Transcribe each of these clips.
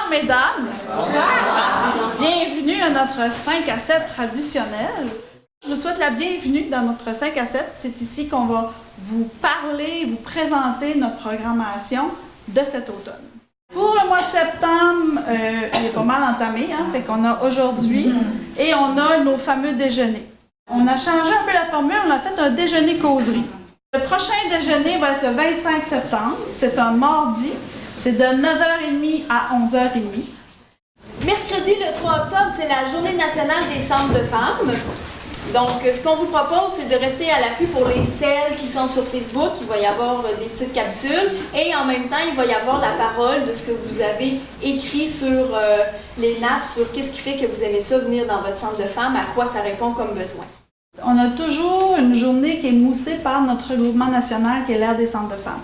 mesdames. Bonsoir. Bienvenue à notre 5 à 7 traditionnel. Je vous souhaite la bienvenue dans notre 5 à 7. C'est ici qu'on va vous parler, vous présenter notre programmation de cet automne. Pour le mois de septembre, il est pas mal entamé, hein? Fait qu'on a aujourd'hui et on a nos fameux déjeuners. On a changé un peu la formule, on a fait un déjeuner causerie. Le prochain déjeuner va être le 25 septembre, c'est un mardi, c'est de 9h30 à 11h30. Mercredi, le 3 octobre, c'est la Journée nationale des centres de femmes. Donc, ce qu'on vous propose, c'est de rester à l'affût pour les celles qui sont sur Facebook. Il va y avoir des petites capsules et en même temps, il va y avoir la parole de ce que vous avez écrit sur les nappes, sur qu'est-ce qui fait que vous aimez ça venir dans votre centre de femmes, à quoi ça répond comme besoin. On a toujours une journée qui est moussée par notre regroupement national qui est l'Aire des centres de femmes.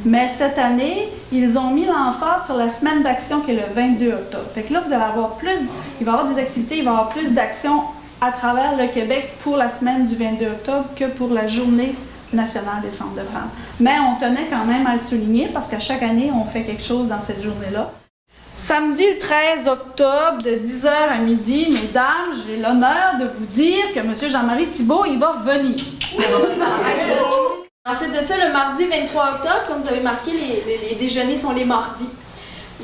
Mais cette année, ils ont mis l'emphase sur la semaine d'action qui est le 22 octobre. Fait que là, vous allez avoir plus, il va y avoir des activités, il va y avoir plus d'actions à travers le Québec pour la semaine du 22 octobre que pour la Journée nationale des centres de femmes. Mais on tenait quand même à le souligner parce qu'à chaque année, on fait quelque chose dans cette journée-là. Samedi le 13 octobre, de 10h à midi, mesdames, j'ai l'honneur de vous dire que M. Jean-Marie Thibault, il va revenir. Ensuite de ça, le mardi 23 octobre, comme vous avez marqué, les déjeuners sont les mardis.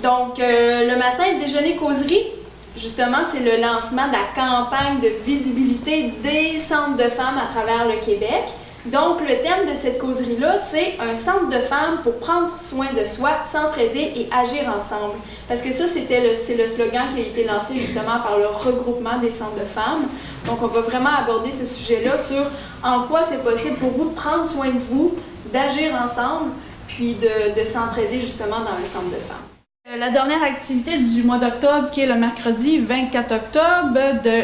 Donc, le matin, déjeuner causerie, justement, c'est le lancement de la campagne de visibilité des centres de femmes à travers le Québec. Donc, le thème de cette causerie-là, c'est un centre de femmes pour prendre soin de soi, s'entraider et agir ensemble. Parce que ça, c'est le slogan qui a été lancé justement par le regroupement des centres de femmes. Donc, on va vraiment aborder ce sujet-là sur en quoi c'est possible pour vous de prendre soin de vous, d'agir ensemble, puis de s'entraider justement dans le centre de femmes. La dernière activité du mois d'octobre, qui est le mercredi 24 octobre, de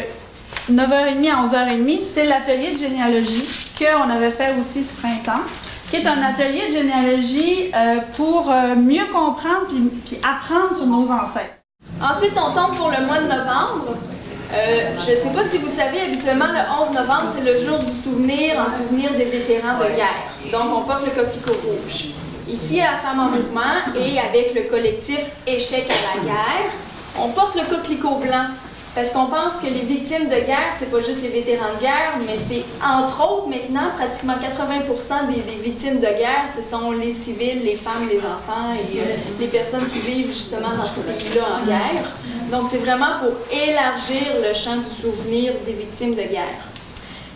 9h30 à 11h30, c'est l'atelier de généalogie qu'on avait fait aussi ce printemps, qui est un atelier de généalogie pour mieux comprendre puis apprendre sur nos ancêtres. Ensuite, on tombe pour le mois de novembre. Je ne sais pas si vous savez, habituellement, le 11 novembre, c'est le jour du souvenir, en souvenir des vétérans de guerre. Donc, on porte le coquelicot rouge. Ici, à Femmes en mouvement et avec le collectif Échec à la guerre, on porte le coquelicot blanc. Parce qu'on pense que les victimes de guerre, c'est pas juste les vétérans de guerre, mais c'est entre autres maintenant, pratiquement 80% des victimes de guerre, ce sont les civils, les femmes, les enfants et les personnes qui vivent justement dans ces pays-là en guerre. Donc c'est vraiment pour élargir le champ du souvenir des victimes de guerre.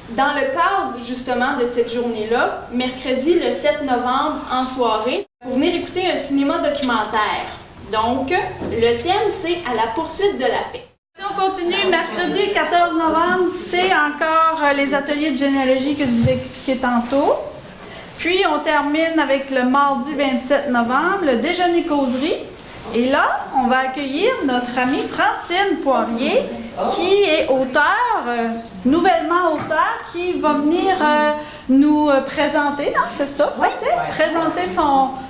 Dans le cadre justement de cette journée-là, mercredi le 7 novembre en soirée, pour venir écouter un cinéma documentaire. Donc, le thème c'est « À la poursuite de la paix ». Si on continue, mercredi 14 novembre, c'est encore les ateliers de généalogie que je vous ai expliqué tantôt. Puis on termine avec le mardi 27 novembre, le déjeuner causerie. Et là, on va accueillir notre amie Francine Poirier, qui est nouvellement auteur, qui va venir nous présenter, non, c'est ça, présenter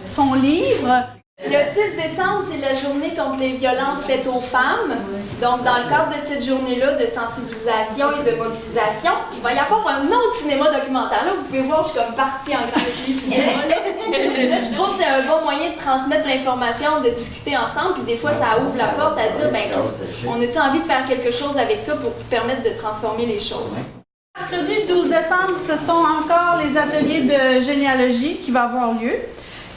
son livre. Le 6 décembre, c'est la journée contre les violences faites aux femmes. Donc, dans le cadre de cette journée-là de sensibilisation et de mobilisation, il va y avoir un autre cinéma documentaire. Là, vous pouvez voir, je suis comme partie en grand cinéma. Je trouve que c'est un bon moyen de transmettre l'information, de discuter ensemble. Puis des fois, ça ouvre la porte à dire, ben, on a-t-il envie de faire quelque chose avec ça pour permettre de transformer les choses? Mercredi 12 décembre, ce sont encore les ateliers de généalogie qui vont avoir lieu.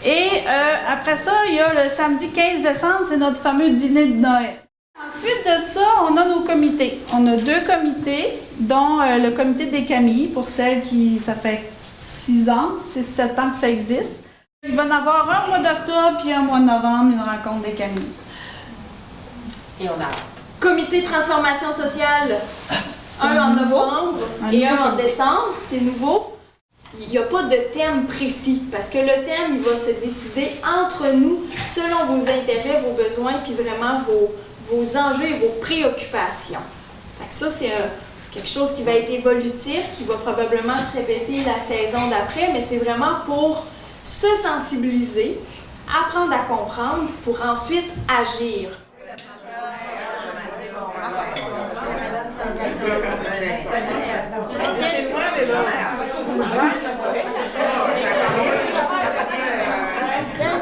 Et après ça, il y a le samedi 15 décembre, c'est notre fameux dîner de Noël. Ensuite de ça, on a nos comités. On a 2 comités, dont le comité des Camilles, pour celles qui, ça fait 6 ans, 7 ans que ça existe. Il va y en avoir un mois d'octobre puis un mois de novembre, une rencontre des Camilles. Et on a comité de transformation sociale, un en novembre et un en décembre, c'est nouveau. Il n'y a pas de thème précis, parce que le thème, il va se décider entre nous, selon vos intérêts, vos besoins, puis vraiment vos enjeux et vos préoccupations. Fait que ça, c'est quelque chose qui va être évolutif, qui va probablement se répéter la saison d'après, mais c'est vraiment pour se sensibiliser, apprendre à comprendre, pour ensuite agir. Tiens,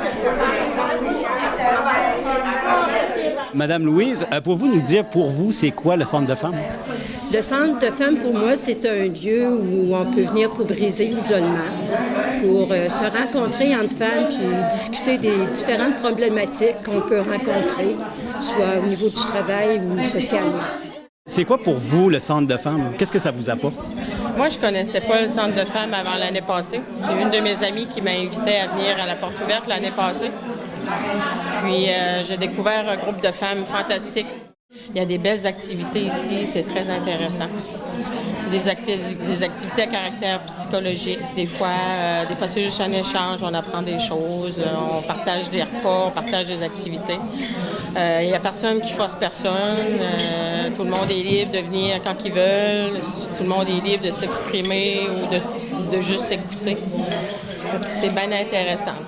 Madame Louise, pouvez-vous nous dire pour vous, c'est quoi le Centre de femmes? Le Centre de femmes, pour moi, c'est un lieu où on peut venir pour briser l'isolement, pour se rencontrer entre femmes puis discuter des différentes problématiques qu'on peut rencontrer, soit au niveau du travail ou socialement. C'est quoi pour vous le Centre de femmes? Qu'est-ce que ça vous apporte? Moi, je connaissais pas le Centre de femmes avant l'année passée. C'est une de mes amies qui m'a invitée à venir à la Porte Ouverte l'année passée. Puis, j'ai découvert un groupe de femmes fantastiques. Il y a des belles activités ici, c'est très intéressant. Des activités à caractère psychologique. Des fois c'est juste un échange, on apprend des choses, on partage des repas, on partage des activités. Il n'y a personne qui force personne. Tout le monde est libre de venir quand ils veulent. Tout le monde est libre de s'exprimer ou de juste s'écouter. C'est bien intéressant.